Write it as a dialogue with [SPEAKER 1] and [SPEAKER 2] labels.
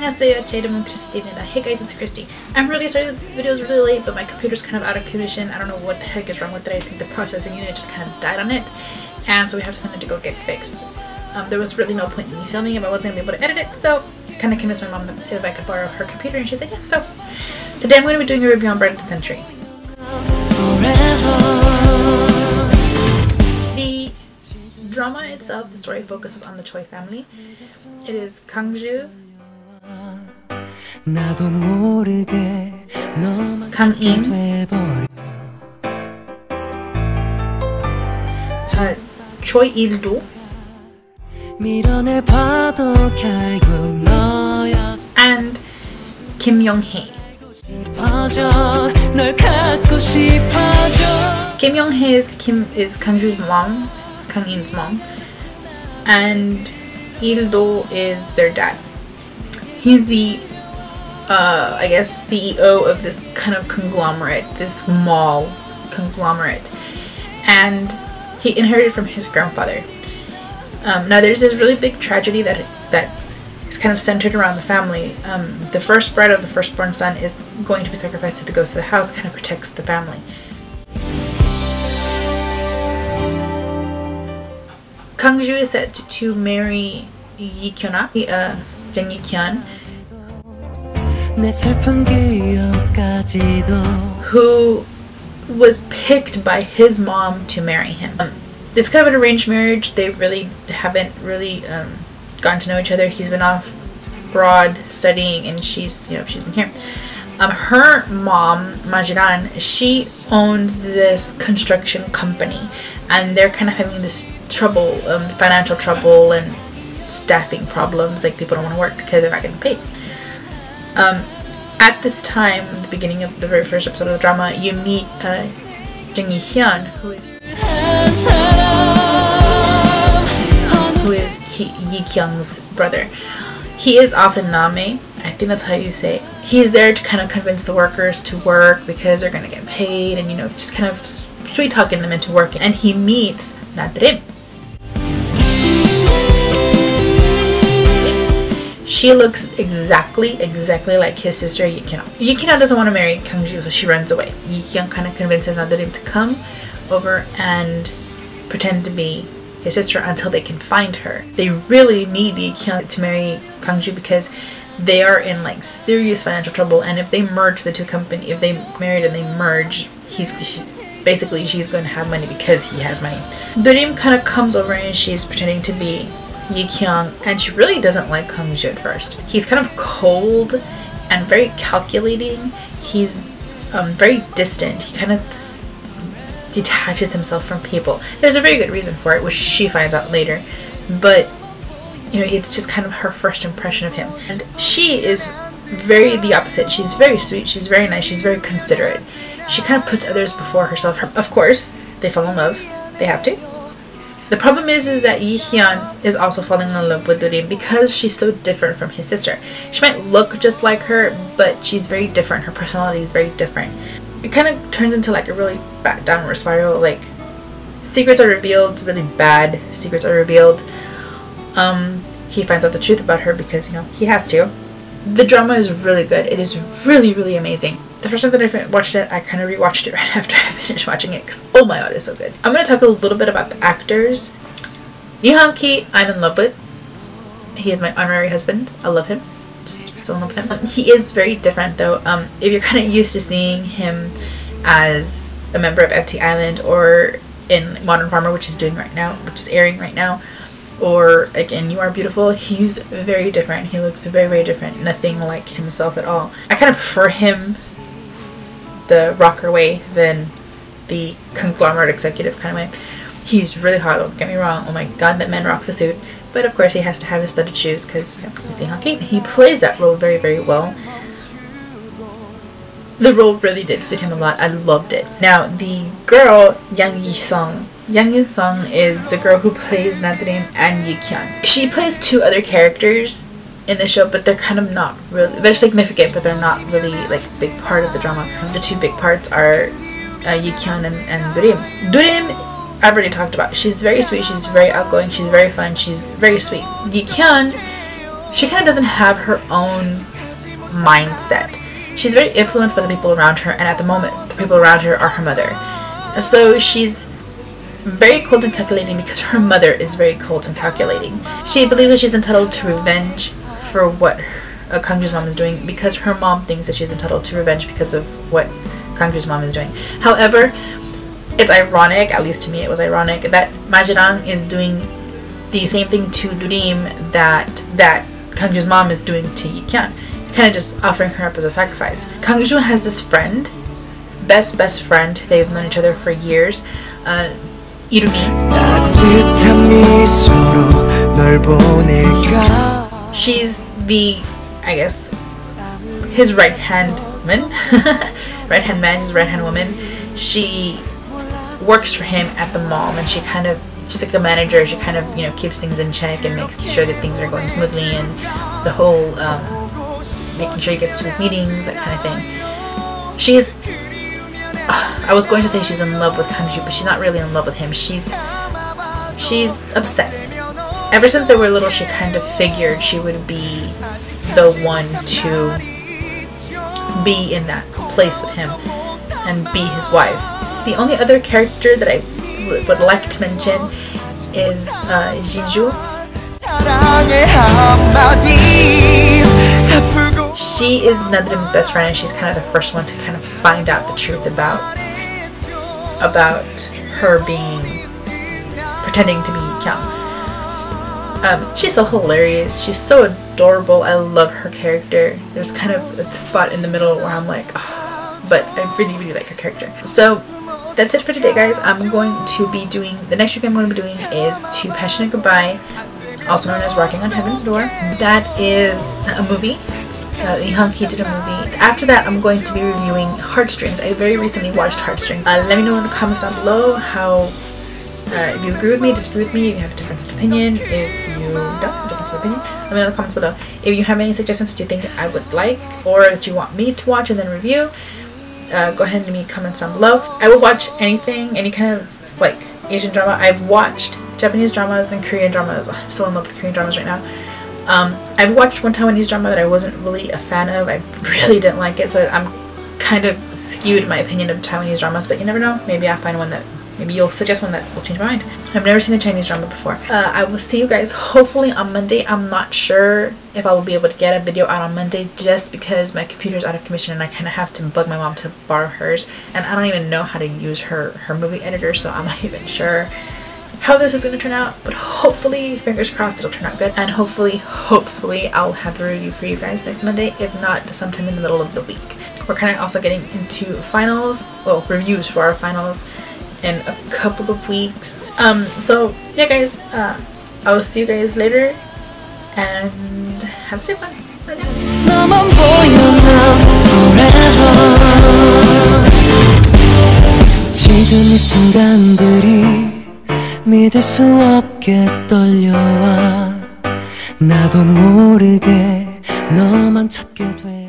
[SPEAKER 1] 안녕하세요. 제 이름은 크리스티입니다. Hey guys, it's Christy. I'm really sorry that this video is really late, but my computer's kind of out of commission. I don't know what the heck is wrong with it. I think the processing unit just kind of died on it, and so we have to send it to go get fixed. There was really no point in me filming if I wasn't going to be able to edit it, so I kind of convinced my mom that if I could borrow her computer, and she's like, yes. So today I'm going to be doing a review on Bride of the Century. The drama itself, the story focuses on the Choi family. It is Kangju, Kang-in, Choi Il-do, and Kim Young-hae. Kim Young-hae is Kangju's mom, Kang-in's mom, and Il-do is their dad. He's the I guess CEO of this kind of conglomerate, this mall conglomerate, and he inherited from his grandfather. Now there's this really big tragedy that is kind of centered around the family. The first bride of the firstborn son is going to be sacrificed to the ghost of the house, kind of protects the family. Kangju is set to marry Yi-kyona, Jang Yi-kyun, who was picked by his mom to marry him. It's kind of an arranged marriage. They really haven't gotten to know each other. He's been off abroad studying, and she's been here. Her mom, Majiran, she owns this construction company, and they're kind of having this trouble, financial trouble and staffing problems. Like, people don't want to work because they're not getting paid. At this time, the beginning of the very first episode of the drama, you meet Jang Yi-hyun, who is Yi-kyung's brother. He is often Name, I think that's how you say it. He's there to kind of convince the workers to work because they're going to get paid, and just kind of sweet talking them into working. And he meets Nadrim. She looks exactly like his sister Yi-kyuna. Yi-kyuna doesn't want to marry Kangju, so she runs away. Yi-kyun kind of convinces Nadrim to come over and pretend to be his sister until they can find her. They really need Yi-kyun to marry Kangju because they are in like serious financial trouble, and if they merge the two companies, if they married and they merge, she's going to have money because he has money. Dorim kind of comes over and she's pretending to be Yi-kyung, and she really doesn't like Kangju at first. He's kind of cold and very calculating. He's very distant. He kind of detaches himself from people. There's a very good reason for it, which she finds out later, but it's just kind of her first impression of him. And she is very the opposite. She's very sweet, she's very nice, she's very considerate. She kind of puts others before herself. Of course, they fall in love. They have to. The problem is that Yi-hyun is also falling in love with Dorim because she's so different from his sister. She might look just like her, but she's very different. Her personality is very different. It kind of turns into like a really bad downward spiral. Like, secrets are revealed, really bad secrets are revealed. He finds out the truth about her because he has to. The drama is really good. It is really, really amazing. The first time that I watched it, I kind of rewatched it right after I finished watching it because, oh my god, it's so good. I'm going to talk a little bit about the actors. Lee Han-ki, I'm in love with. He is my honorary husband. I love him. Just so in love with him. He is very different though. If you're kind of used to seeing him as a member of FT Island or in Modern Farmer, which is airing right now, or again You Are Beautiful, he's very different. He looks very, very different. Nothing like himself at all. I kind of prefer him the rocker way than the conglomerate executive kind of way. He's really hot, don't get me wrong. Oh my god, that man rocks a suit. But of course he has to have his studded shoes because he's Lee Han-ki. He plays that role very, very well. The role really did suit him a lot. I loved it. Now the girl, Yang Yi-sung. Yang Yi-sung is the girl who plays Nadrim and Yi-kyun. She plays two other characters in the show, but they're kind of not really, they're significant, but they're not really like a big part of the drama. The two big parts are Yi-kyun and Dorim. Dorim, I've already talked about. She's very sweet, she's very outgoing, she's very fun, she's very sweet. Yi-kyun she kind of doesn't have her own mindset. She's very influenced by the people around her, and at the moment the people around her are her mother. So she's very cold and calculating because her mother is very cold and calculating. She believes that she's entitled to revenge for what Kangju's mom is doing because her mom thinks that she's entitled to revenge because of what Kangju's mom is doing. However, it's ironic, at least to me it was ironic, that Majirang is doing the same thing to Durim that Kangju's mom is doing to Yikian, kind of just offering her up as a sacrifice. Kangju has this friend, best friend, they've known each other for years, Irumi. She's the, I guess, his right-hand man, right-hand man, his right-hand woman. She works for him at the mall, and she kind of, just like a manager, she kind of, you know, keeps things in check and makes sure that things are going smoothly, and the whole making sure he gets to his meetings, that kind of thing. She's, I was going to say she's in love with Kangju, but she's not really in love with him. She's obsessed. Ever since they were little, she kind of figured she would be the one to be in that place with him and be his wife. The only other character that I would like to mention is Jinju. She is Naderim's best friend, and she's kind of the first one to kind of find out the truth about her being pretending to be Kyung. She's so hilarious. She's so adorable. I love her character. There's kind of a spot in the middle where I'm like, oh, but I really like her character. So that's it for today, guys. I'm going to be doing, the next review I'm going to be doing is To Passionate Goodbye, also known as Rocking on Heaven's Door. That is a movie. Lee Hung-hee did a movie. After that, I'm going to be reviewing Heartstrings. I very recently watched Heartstrings. Let me know in the comments down below how, if you agree with me, disagree with me, if you have a difference of opinion, if you don't have a difference of opinion, let me know in the comments below. If you have any suggestions that you think I would like, or that you want me to watch and then review, go ahead and leave me comments down below. I will watch anything, any kind of like Asian drama. I've watched Japanese dramas and Korean dramas. I'm so in love with Korean dramas right now. I've watched one Taiwanese drama that I wasn't really a fan of. I really didn't like it, so I'm kind of skewed in my opinion of Taiwanese dramas, but you never know. Maybe I'll find one that, maybe you'll suggest one that will change my mind. I've never seen a Chinese drama before. I will see you guys hopefully on Monday. I'm not sure if I will be able to get a video out on Monday just because my computer's out of commission and I kind of have to bug my mom to borrow hers, and I don't even know how to use her movie editor, so I'm not even sure how this is going to turn out, but hopefully, fingers crossed, it'll turn out good, and hopefully I'll have a review for you guys next Monday, if not sometime in the middle of the week. We're kind of also getting into finals, well, reviews for our finals in a couple of weeks. So yeah, guys, I will see you guys later, and have a safe one. Bye now. 믿을 수 없게 떨려와 나도 모르게 너만 찾게 돼.